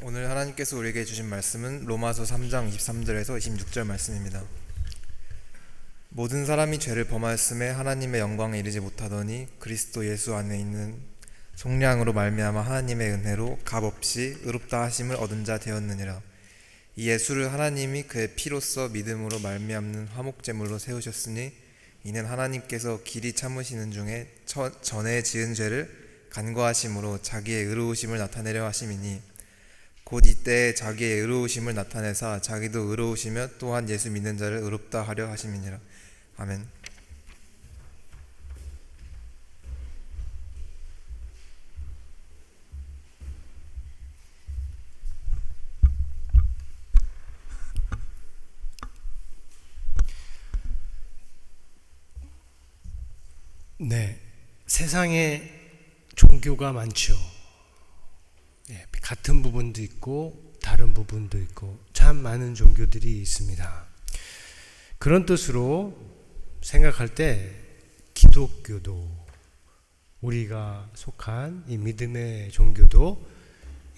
오늘 하나님께서 우리에게 주신 말씀은 로마서 3장 23절에서 26절 말씀입니다. 모든 사람이 죄를 범하였음에 하나님의 영광에 이르지 못하더니 그리스도 예수 안에 있는 속량으로 말미암아 하나님의 은혜로 값없이 의롭다 하심을 얻은 자 되었느니라. 이 예수를 하나님이 그의 피로써 믿음으로 말미암는 화목제물로 세우셨으니 이는 하나님께서 길이 참으시는 중에 전에 지은 죄를 간과하심으로 자기의 의로우심을 나타내려 하심이니 곧 이때에 자기의 의로우심을 나타내사 자기도 의로우시며 또한 예수 믿는 자를 의롭다 하려 하심이니라. 아멘. 네, 세상에 종교가 많죠. 같은 부분도 있고 다른 부분도 있고 참 많은 종교들이 있습니다. 그런 뜻으로 생각할 때 기독교도, 우리가 속한 이 믿음의 종교도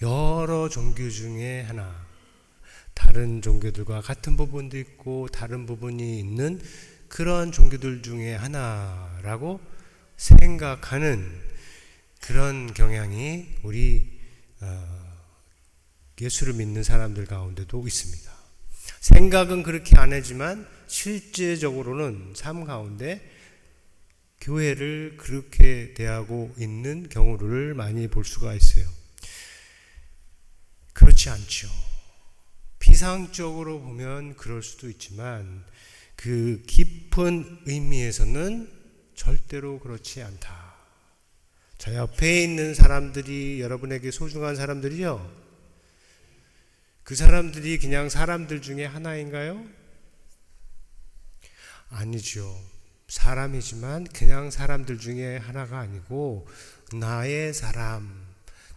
여러 종교 중에 하나, 다른 종교들과 같은 부분도 있고 다른 부분이 있는 그런 종교들 중에 하나라고 생각하는 그런 경향이 우리 예수를 믿는 사람들 가운데도 있습니다. 생각은 그렇게 안 하지만 실제적으로는 삶 가운데 교회를 그렇게 대하고 있는 경우를 많이 볼 수가 있어요. 그렇지 않죠. 피상적으로 보면 그럴 수도 있지만 그 깊은 의미에서는 절대로 그렇지 않다. 저 옆에 있는 사람들이 여러분에게 소중한 사람들이요, 그 사람들이 그냥 사람들 중에 하나인가요? 아니죠. 사람이지만 그냥 사람들 중에 하나가 아니고 나의 사람,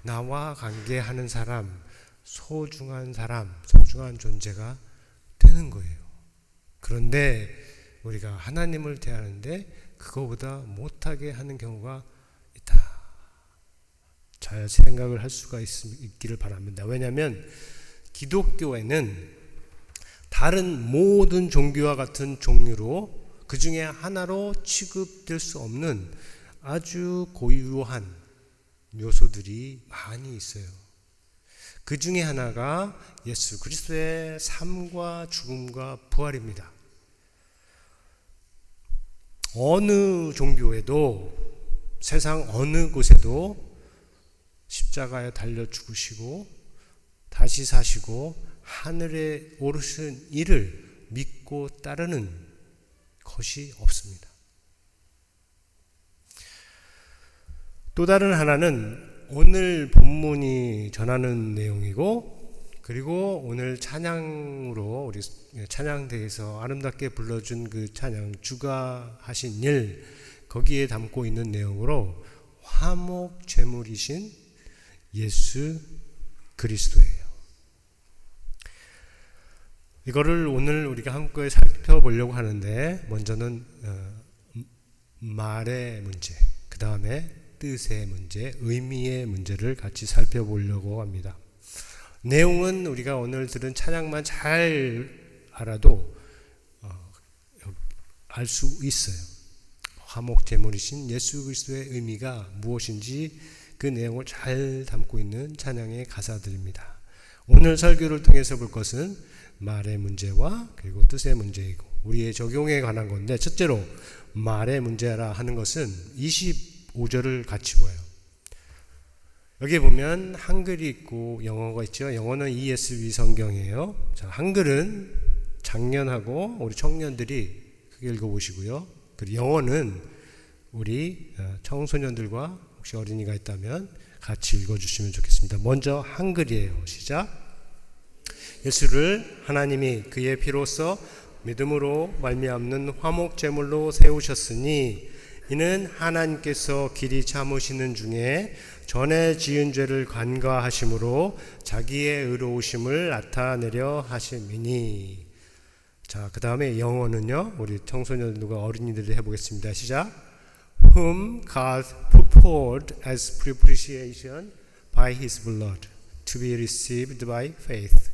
나와 관계하는 사람, 소중한 사람, 소중한 존재가 되는 거예요. 그런데 우리가 하나님을 대하는데 그거보다 못하게 하는 경우가 있다. 잘 생각을 할 수가 있기를 바랍니다. 왜냐하면 기독교에는 다른 모든 종교와 같은 종류로 그 중에 하나로 취급될 수 없는 아주 고유한 요소들이 많이 있어요. 그 중에 하나가 예수 그리스도의 삶과 죽음과 부활입니다. 어느 종교에도, 세상 어느 곳에도 십자가에 달려 죽으시고 다시 사시고 하늘에 오르신 이를 믿고 따르는 것이 없습니다. 또 다른 하나는 오늘 본문이 전하는 내용이고, 그리고 오늘 찬양으로 우리 찬양대에서 아름답게 불러준 그 찬양 주가 하신 일, 거기에 담고 있는 내용으로 화목 제물이신 예수 그리스도예요. 이거를 오늘 우리가 함께 살펴보려고 하는데, 먼저는 말의 문제, 그 다음에 뜻의 문제, 의미의 문제를 같이 살펴보려고 합니다. 내용은 우리가 오늘 들은 찬양만 잘 알아도 알 수 있어요. 화목 제물이신 예수 그리스도의 의미가 무엇인지 그 내용을 잘 담고 있는 찬양의 가사들입니다. 오늘 설교를 통해서 볼 것은 말의 문제와 그리고 뜻의 문제이고 우리의 적용에 관한 건데, 첫째로 말의 문제라 하는 것은 25절을 같이 봐요. 여기 보면 한글이 있고 영어가 있죠. 영어는 ESV 성경이에요. 자, 한글은 작년하고 우리 청년들이 크게 읽어보시고요. 그리고 영어는 우리 청소년들과 혹시 어린이가 있다면 같이 읽어주시면 좋겠습니다. 먼저 한글이에요. 시작. 예수를 하나님이 그의 피로써 믿음으로 말미암는 화목 제물로 세우셨으니 이는 하나님께서 길이 참으시는 중에 전에 지은 죄를 간과하심으로 자기의 의로우심을 나타내려 하심이니. 자, 그 다음에 영어는요, 우리 청소년들과 어린이들이 해보겠습니다. 시작. Whom God prepared as propitiation by His blood to be received by faith.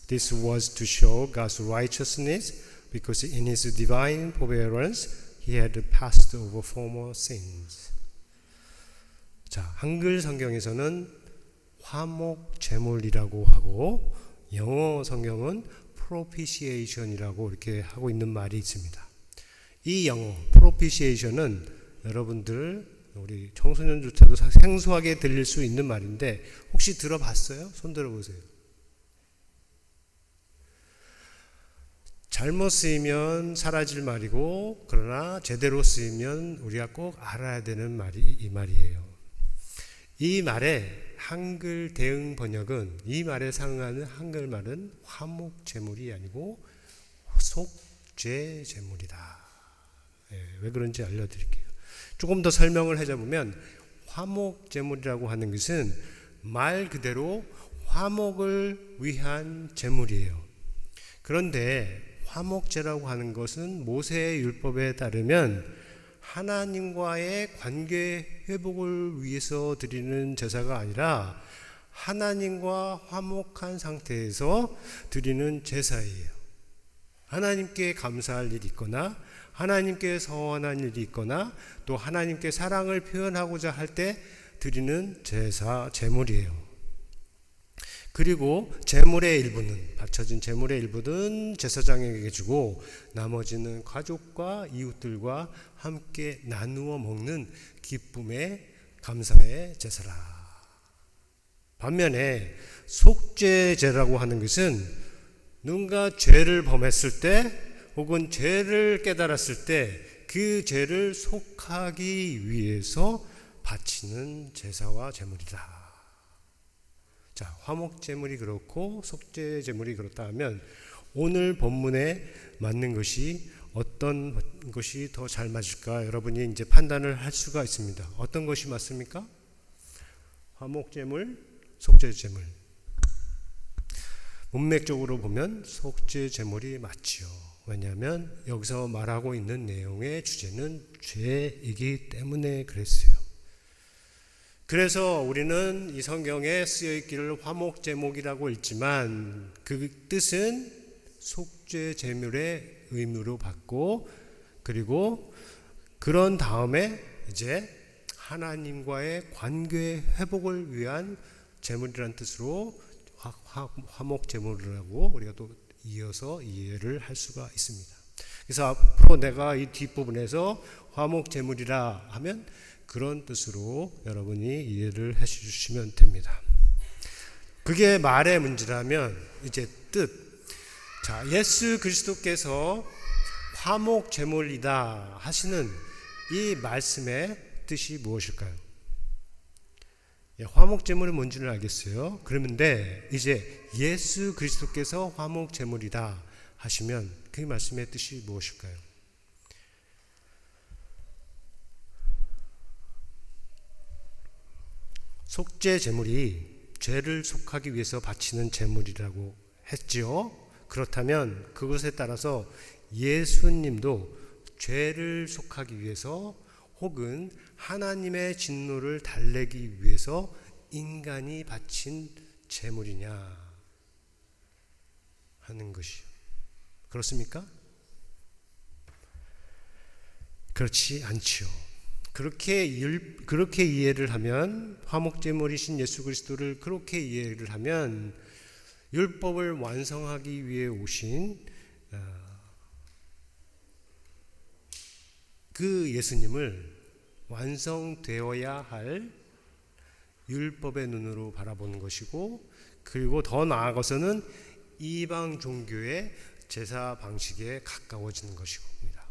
This was to show God's righteousness because in his divine forbearance he had passed over former sins. 자, 한글 성경에서는 화목 제물이라고 하고 영어 성경은 propitiation이라고 이렇게 하고 있는 말이 있습니다. 이 영어 propitiation은 여러분들 우리 청소년조차도 생소하게 들릴 수 있는 말인데 혹시 들어봤어요? 손 들어보세요. 잘못 쓰이면 사라질 말이고 그러나 제대로 쓰이면 우리가 꼭 알아야 되는 말이 이 말이에요. 이 말의 한글 대응 번역은 이 말에 상응하는 한글말은 화목 제물이 아니고 속죄 제물이다. 왜 그런지 알려드릴게요. 조금 더 설명을 해보면 화목 제물이라고 하는 것은 말 그대로 화목을 위한 제물이에요. 그런데 화목제라고 하는 것은 모세의 율법에 따르면 하나님과의 관계 회복을 위해서 드리는 제사가 아니라 하나님과 화목한 상태에서 드리는 제사예요. 하나님께 감사할 일이 있거나 하나님께 서원한 일이 있거나 또 하나님께 사랑을 표현하고자 할 때 드리는 제사, 제물이에요. 그리고 제물의 일부는 바쳐진 제물의 일부는 제사장에게 주고 나머지는 가족과 이웃들과 함께 나누어 먹는 기쁨의 감사의 제사라. 반면에 속죄제라고 하는 것은 누군가 죄를 범했을 때 혹은 죄를 깨달았을 때 그 죄를 속하기 위해서 바치는 제사와 제물이다. 자, 화목제물이 그렇고 속죄제물이 그렇다 하면 오늘 본문에 맞는 것이 어떤 것이 더 잘 맞을까 여러분이 이제 판단을 할 수가 있습니다. 어떤 것이 맞습니까? 화목제물, 속죄제물. 문맥적으로 보면 속죄제물이 맞지요. 왜냐하면 여기서 말하고 있는 내용의 주제는 죄이기 때문에 그랬어요. 그래서 우리는 이 성경에 쓰여 있기를 화목제목이라고 읽지만 그 뜻은 속죄제물의 의무로 받고 그리고 그런 다음에 이제 하나님과의 관계 회복을 위한 제물이라는 뜻으로 화목제물이라고 우리가 또 이어서 이해를 할 수가 있습니다. 그래서 앞으로 내가 이 뒷부분에서 화목제물이라 하면 그런 뜻으로 여러분이 이해를 해 주시면 됩니다. 그게 말의 문제라면 이제 뜻. 자, 예수 그리스도께서 화목 제물이다 하시는 이 말씀의 뜻이 무엇일까요? 화목 제물이 뭔지는 알겠어요. 그런데 이제 예수 그리스도께서 화목 제물이다 하시면 그 말씀의 뜻이 무엇일까요? 속죄 제물이 죄를 속하기 위해서 바치는 제물이라고 했죠. 그렇다면 그것에 따라서 예수님도 죄를 속하기 위해서 혹은 하나님의 진노를 달래기 위해서 인간이 바친 제물이냐 하는 것이요. 그렇습니까? 그렇지 않지요. 그렇게 이해를 하면 화목제물이신 예수 그리스도를 그렇게 이해를 하면 율법을 완성하기 위해 오신 그 예수님을 완성되어야 할 율법의 눈으로 바라보는 것이고 그리고 더 나아가서는 이방 종교의 제사 방식에 가까워지는 것입니다.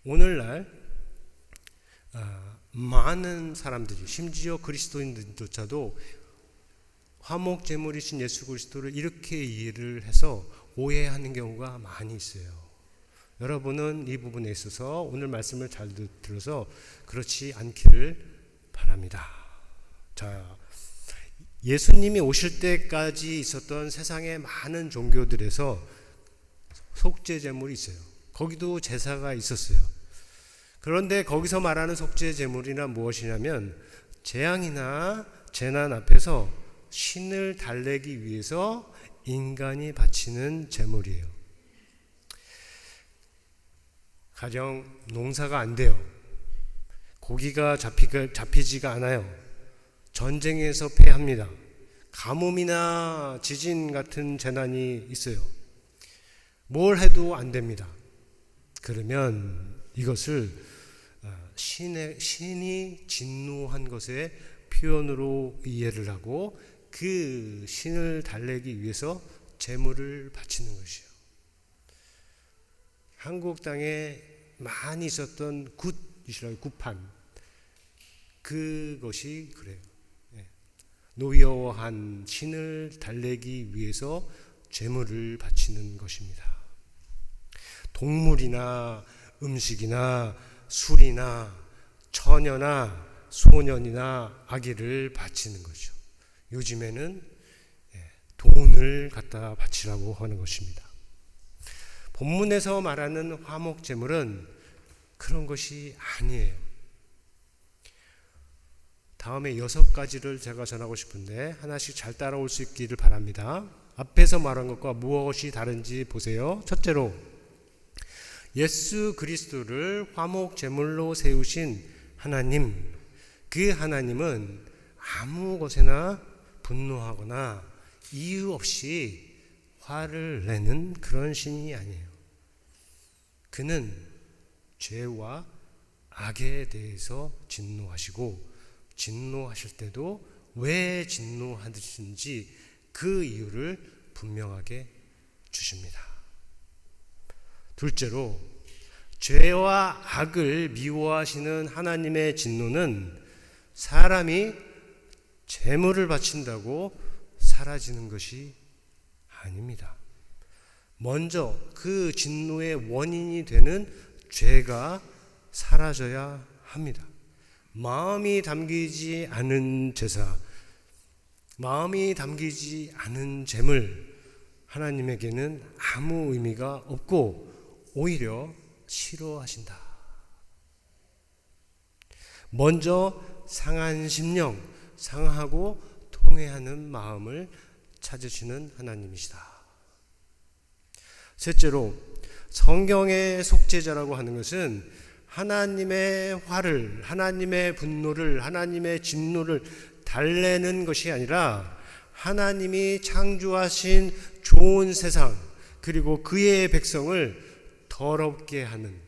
오늘날 많은 사람들이 심지어 그리스도인들조차도 화목제물이신 예수 그리스도를 이렇게 이해를 해서 오해하는 경우가 많이 있어요. 여러분은 이 부분에 있어서 오늘 말씀을 잘 들어서 그렇지 않기를 바랍니다. 자, 예수님이 오실 때까지 있었던 세상의 많은 종교들에서 속죄제물이 있어요. 거기도 제사가 있었어요. 그런데 거기서 말하는 속죄제물이란 무엇이냐면 재앙이나 재난 앞에서 신을 달래기 위해서 인간이 바치는 제물이에요. 가령 농사가 안 돼요. 고기가 잡히지가 않아요. 전쟁에서 패합니다. 가뭄이나 지진 같은 재난이 있어요. 뭘 해도 안 됩니다. 그러면 이것을 신이 진노한 것의 표현으로 이해를 하고 그 신을 달래기 위해서 제물을 바치는 것이요. 한국 땅에 많이 있었던 굿판, 그것이 그래요. 노여워한 신을 달래기 위해서 제물을 바치는 것입니다. 동물이나 음식이나 술이나 처녀나 소년이나 아기를 바치는 거죠. 요즘에는 돈을 갖다 바치라고 하는 것입니다. 본문에서 말하는 화목 제물은 그런 것이 아니에요. 다음에 6가지를 제가 전하고 싶은데 하나씩 잘 따라올 수 있기를 바랍니다. 앞에서 말한 것과 무엇이 다른지 보세요. 첫째로, 예수 그리스도를 화목 제물로 세우신 하나님, 그 하나님은 아무 것에나 분노하거나 이유 없이 화를 내는 그런 신이 아니에요. 그는 죄와 악에 대해서 진노하시고, 진노하실 때도 왜 진노하시는지 그 이유를 분명하게 주십니다. 둘째로, 죄와 악을 미워하시는 하나님의 진노는 사람이 제물을 바친다고 사라지는 것이 아닙니다. 먼저 그 진노의 원인이 되는 죄가 사라져야 합니다. 마음이 담기지 않은 제사, 마음이 담기지 않은 제물, 하나님에게는 아무 의미가 없고 오히려 싫어하신다. 먼저 상한 심령, 상하고 통회하는 마음을 찾으시는 하나님이시다. 셋째로, 성경의 속죄자라고 하는 것은 하나님의 화를, 하나님의 분노를, 하나님의 진노를 달래는 것이 아니라 하나님이 창조하신 좋은 세상, 그리고 그의 백성을 더럽게 하는,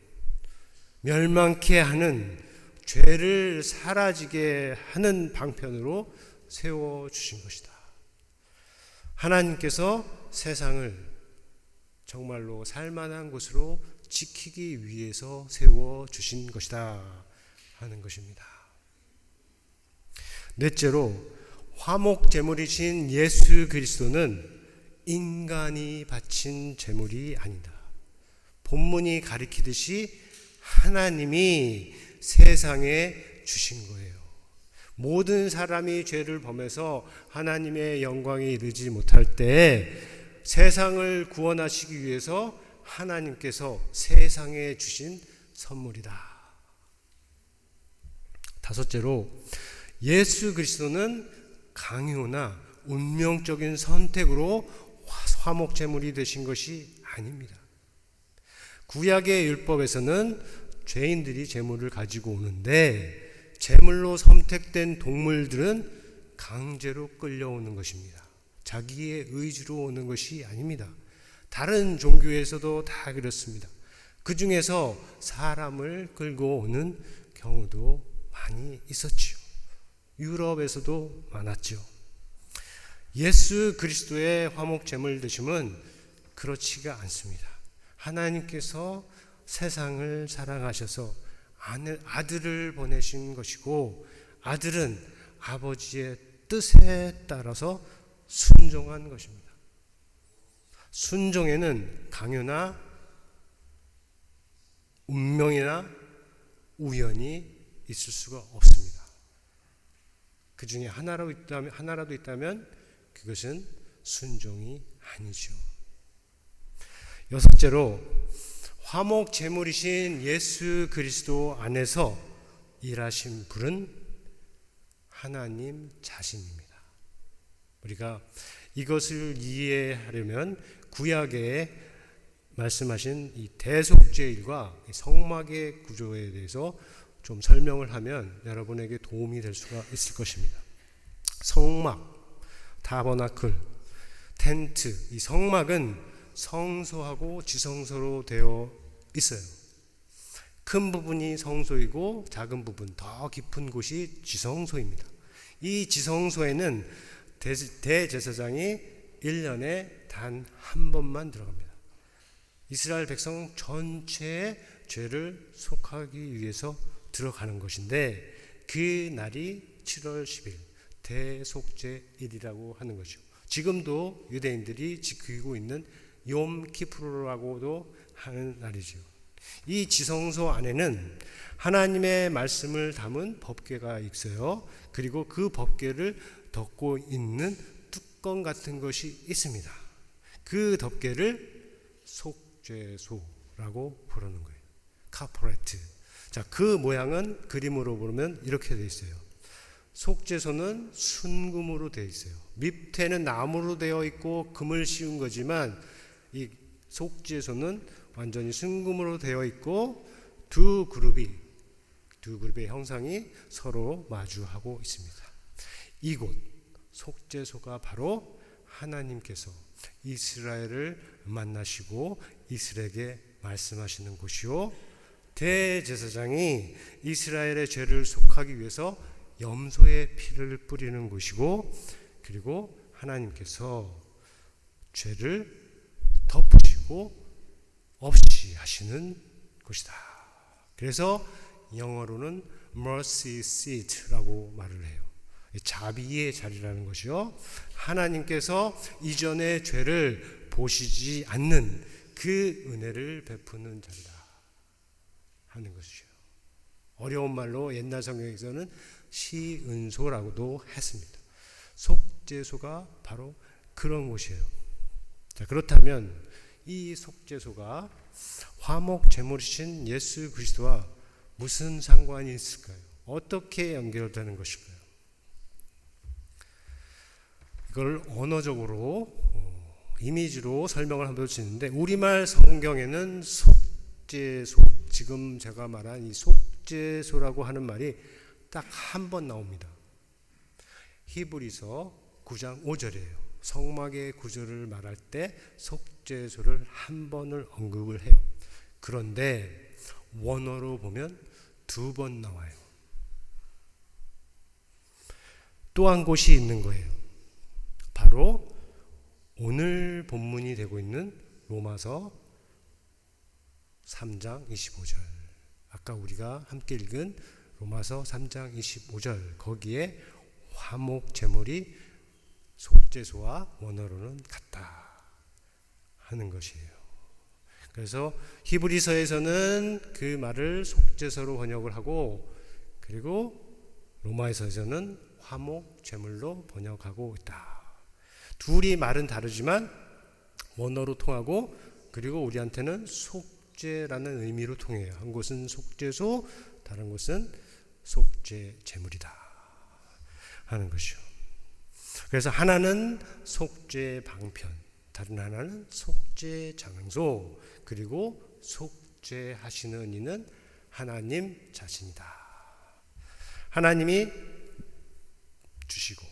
멸망케 하는, 죄를 사라지게 하는 방편으로 세워주신 것이다. 하나님께서 세상을 정말로 살만한 곳으로 지키기 위해서 세워주신 것이다 하는 것입니다. 넷째로, 화목 제물이신 예수 그리스도는 인간이 바친 제물이 아니다. 본문이 가리키듯이 하나님이 세상에 주신 거예요. 모든 사람이 죄를 범해서 하나님의 영광에 이르지 못할 때 세상을 구원하시기 위해서 하나님께서 세상에 주신 선물이다. 다섯째로, 예수 그리스도는 강요나 운명적인 선택으로 화목 제물이 되신 것이 아닙니다. 구약의 율법에서는 죄인들이 제물을 가지고 오는데 제물로 선택된 동물들은 강제로 끌려오는 것입니다. 자기의 의지로 오는 것이 아닙니다. 다른 종교에서도 다 그렇습니다. 그 중에서 사람을 끌고 오는 경우도 많이 있었지요. 유럽에서도 많았죠. 예수 그리스도의 화목 제물 되심은 그렇지가 않습니다. 하나님께서 세상을 사랑하셔서 아들을 보내신 것이고, 아들은 아버지의 뜻에 따라서 순종한 것입니다. 순종에는 강요나 운명이나 우연이 있을 수가 없습니다. 그 중에 하나라도 있다면 그것은 순종이 아니죠. 여섯째로, 화목 제물이신 예수 그리스도 안에서 일하신 분은 하나님 자신입니다. 우리가 이것을 이해하려면 구약에 말씀하신 이 대속죄일과 성막의 구조에 대해서 좀 설명을 하면 여러분에게 도움이 될 수가 있을 것입니다. 성막, 타버나클, 텐트, 이 성막은 성소하고 지성소로 되어 있어요. 큰 부분이 성소이고 작은 부분, 더 깊은 곳이 지성소입니다. 이 지성소에는 대제사장이 1년에 단 한 번만 들어갑니다. 이스라엘 백성 전체의 죄를 속하기 위해서 들어가는 것인데 그 날이 7월 10일 대속죄일이라고 하는 거죠. 지금도 유대인들이 지키고 있는 욤키푸르라고도 하는 날이죠. 이 지성소 안에는 하나님의 말씀을 담은 법궤가 있어요. 그리고 그 법궤를 덮고 있는 뚜껑 같은 것이 있습니다. 그 덮개를 속죄소라고 부르는 거예요. 카포레트. 자, 그 모양은 그림으로 보면 이렇게 되어 있어요. 속죄소는 순금으로 되어 있어요. 밑에는 나무로 되어 있고 금을 씌운 거지만 이 속죄소는 완전히 순금으로 되어 있고 두 그룹의 형상이 서로 마주하고 있습니다. 이곳 속죄소가 바로 하나님께서 이스라엘을 만나시고 이스라엘에게 말씀하시는 곳이요, 대제사장이 이스라엘의 죄를 속하기 위해서 염소의 피를 뿌리는 곳이고, 그리고 하나님께서 죄를 덮으시고 없이 하시는 곳이다. 그래서 영어로는 mercy seat라고 말을 해요. 자비의 자리라는 것이요, 하나님께서 이전의 죄를 보시지 않는 그 은혜를 베푸는 자리다 하는 것이죠. 어려운 말로 옛날 성경에서는 시은소라고도 했습니다. 속죄소가 바로 그런 곳이에요. 자, 그렇다면 이 속죄소가 화목 제물이신 예수 그리스도와 무슨 상관이 있을까요? 어떻게 연결되는 것일까요? 이걸 언어적으로 이미지로 설명을 한번 볼 수 있는데, 우리말 성경에는 속죄소, 지금 제가 말한 이 속죄소라고 하는 말이 딱 한 번 나옵니다. 히브리서 9장 5절이에요. 성막의 구조를 말할 때 속죄소를 한 번을 언급을 해요. 그런데 원어로 보면 2번 나와요. 또 한 곳이 있는 거예요. 바로 오늘 본문이 되고 있는 로마서 3장 25절, 아까 우리가 함께 읽은 로마서 3장 25절, 거기에 화목 제물이 속죄소와 원어로는 같다 하는 것이에요. 그래서 히브리서에서는 그 말을 속죄소로 번역을 하고, 그리고 로마에서는 화목 제물로 번역하고 있다. 둘이 말은 다르지만 원어로 통하고, 그리고 우리한테는 속죄라는 의미로 통해요. 한 곳은 속죄소, 다른 곳은 속죄 제물이다 하는 것이요. 그래서 하나는 속죄 방편, 다른 하나는 속죄 장소, 그리고 속죄하시는 이는 하나님 자신이다. 하나님이 주시고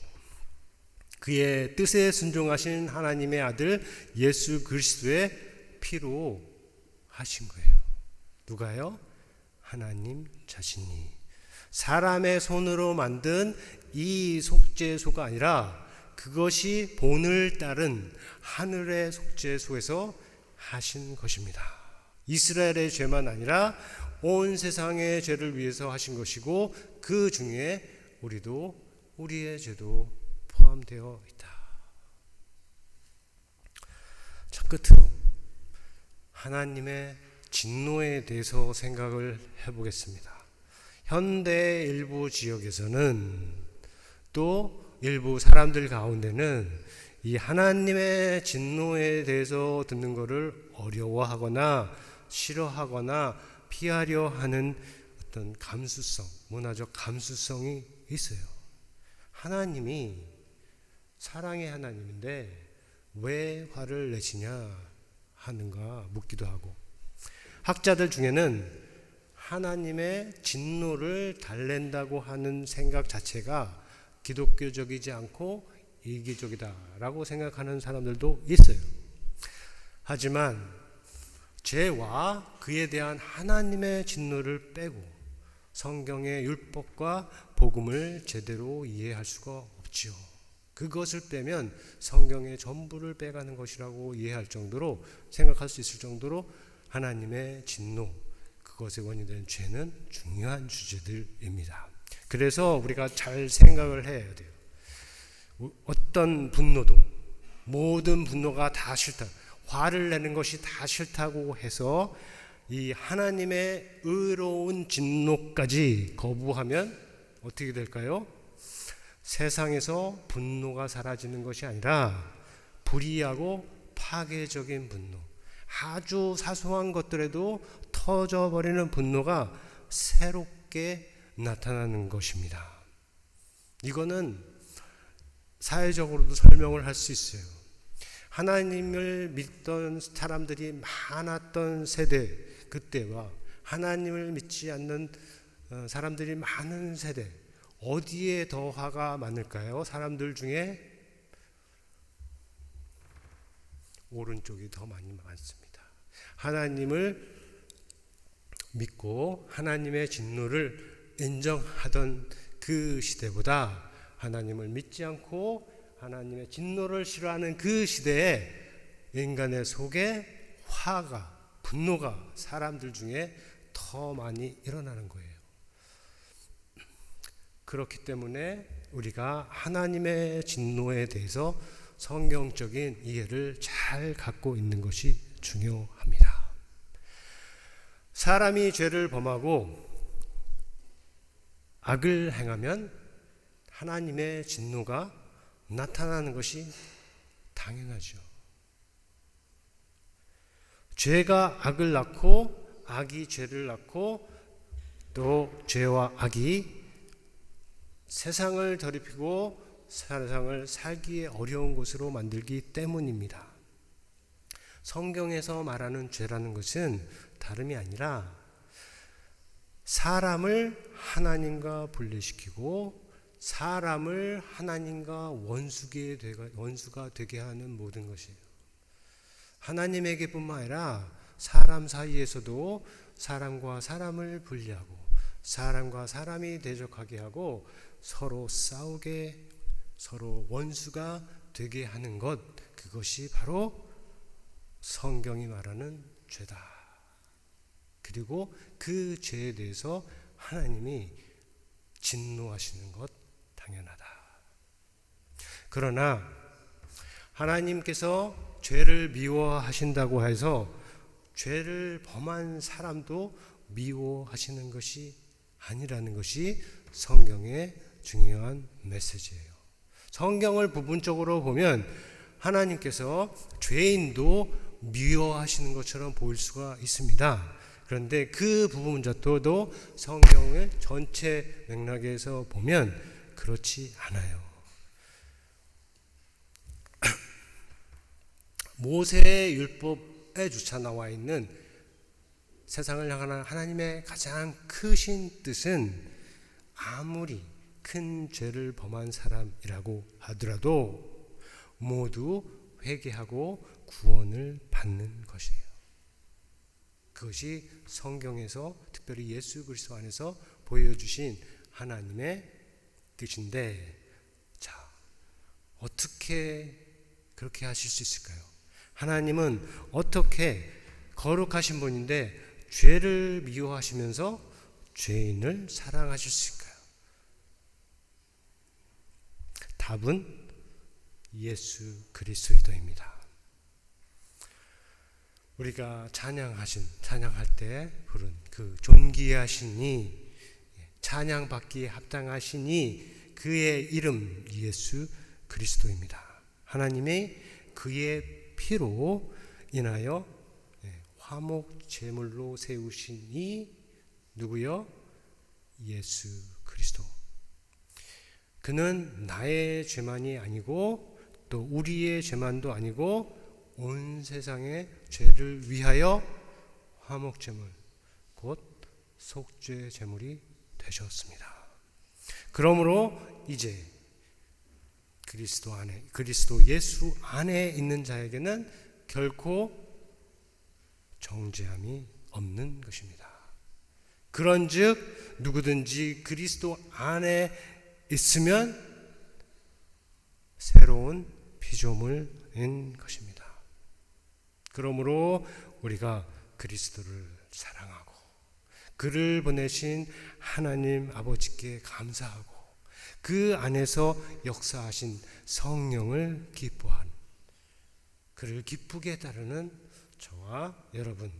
그의 뜻에 순종하신 하나님의 아들 예수 그리스도의 피로 하신 거예요. 누가요? 하나님 자신이. 사람의 손으로 만든 이 속죄소가 아니라 그것이 본을 따른 하늘의 속죄소에서 하신 것입니다. 이스라엘의 죄만 아니라 온 세상의 죄를 위해서 하신 것이고, 그 중에 우리의 죄도 포함되어 있다. 자, 끝으로 하나님의 진노에 대해서 생각을 해보겠습니다. 현대 일부 지역에서는, 또 일부 사람들 가운데는 이 하나님의 진노에 대해서 듣는 것을 어려워하거나 싫어하거나 피하려 하는 어떤 감수성, 문화적 감수성이 있어요. 하나님이 사랑의 하나님인데 왜 화를 내시냐 하는가 묻기도 하고, 학자들 중에는 하나님의 진노를 달랜다고 하는 생각 자체가 기독교적이지 않고 이기적이다라고 생각하는 사람들도 있어요. 하지만 죄와 그에 대한 하나님의 진노를 빼고 성경의 율법과 복음을 제대로 이해할 수가 없지요. 그것을 빼면 성경의 전부를 빼가는 것이라고 이해할 정도로, 생각할 수 있을 정도로 하나님의 진노, 그것의 원인된 죄는 중요한 주제들입니다. 그래서 우리가 잘 생각을 해야 돼요. 어떤 분노도, 모든 분노가 다 싫다, 화를 내는 것이 다 싫다고 해서 이 하나님의 의로운 진노까지 거부하면 어떻게 될까요? 세상에서 분노가 사라지는 것이 아니라 불의하고 파괴적인 분노, 아주 사소한 것들에도 터져버리는 분노가 새롭게 나타나는 것입니다. 이거는 사회적으로도 설명을 할 수 있어요. 하나님을 믿던 사람들이 많았던 세대, 그때와 하나님을 믿지 않는 사람들이 많은 세대, 어디에 더 화가 많을까요? 사람들 중에 오른쪽이 더 많이 많습니다. 하나님을 믿고 하나님의 진노를 인정하던 그 시대보다 하나님을 믿지 않고 하나님의 진노를 싫어하는 그 시대에 인간의 속에 화가, 분노가 사람들 중에 더 많이 일어나는 거예요. 그렇기 때문에 우리가 하나님의 진노에 대해서 성경적인 이해를 잘 갖고 있는 것이 중요합니다. 사람이 죄를 범하고 악을 행하면 하나님의 진노가 나타나는 것이 당연하죠. 죄가 악을 낳고 악이 죄를 낳고 또 죄와 악이 세상을 더럽히고 세상을 살기에 어려운 곳으로 만들기 때문입니다. 성경에서 말하는 죄라는 것은 다름이 아니라 사람을 하나님과 분리시키고 사람을 하나님과 원수가 되게 하는 모든 것이에요. 하나님에게뿐만 아니라 사람 사이에서도 사람과 사람을 분리하고 사람과 사람이 대적하게 하고 서로 싸우게, 서로 원수가 되게 하는 것, 그것이 바로 성경이 말하는 죄다. 그리고 그 죄에 대해서 하나님이 진노하시는 것 당연하다. 그러나 하나님께서 죄를 미워하신다고 해서 죄를 범한 사람도 미워하시는 것이 아니라는 것이 성경의 중요한 메시지예요. 성경을 부분적으로 보면 하나님께서 죄인도 미워하시는 것처럼 보일 수가 있습니다. 그런데 그 부분조차도 성경의 전체 맥락에서 보면 그렇지 않아요. 모세의 율법에 주차 나와 있는 세상을 향한 하나님의 가장 크신 뜻은 아무리 큰 죄를 범한 사람이라고 하더라도 모두 회개하고 구원을 받는 것이에요. 그것이 성경에서 특별히 예수 그리스도 안에서 보여주신 하나님의 뜻인데, 자, 어떻게 그렇게 하실 수 있을까요? 하나님은 어떻게 거룩하신 분인데 죄를 미워하시면서 죄인을 사랑하실 수 있을까요? 답은 예수 그리스도입니다. 우리가 찬양할 때 부른 그 존귀하시니, 찬양받기에 합당하시니 그의 이름 예수 그리스도입니다. 하나님이 그의 피로 인하여 화목 제물로 세우시니 누구요? 예수 그리스도. 그는 나의 죄만이 아니고 또 우리의 죄만도 아니고 온 세상의 죄를 위하여 화목제물 곧 속죄 제물이 되셨습니다. 그러므로 이제 그리스도 예수 안에 있는 자에게는 결코 정죄함이 없는 것입니다. 그런즉 누구든지 그리스도 안에 있으면 새로운 피조물인 것입니다. 그러므로 우리가 그리스도를 사랑하고 그를 보내신 하나님 아버지께 감사하고 그 안에서 역사하신 성령을 기뻐한, 그를 기쁘게 따르는 저와 여러분,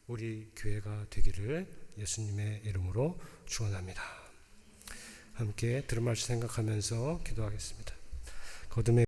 우리 교회가 되기를 예수님의 이름으로 축원합니다. 함께 들은 말씀 생각하면서 기도하겠습니다. 거듭의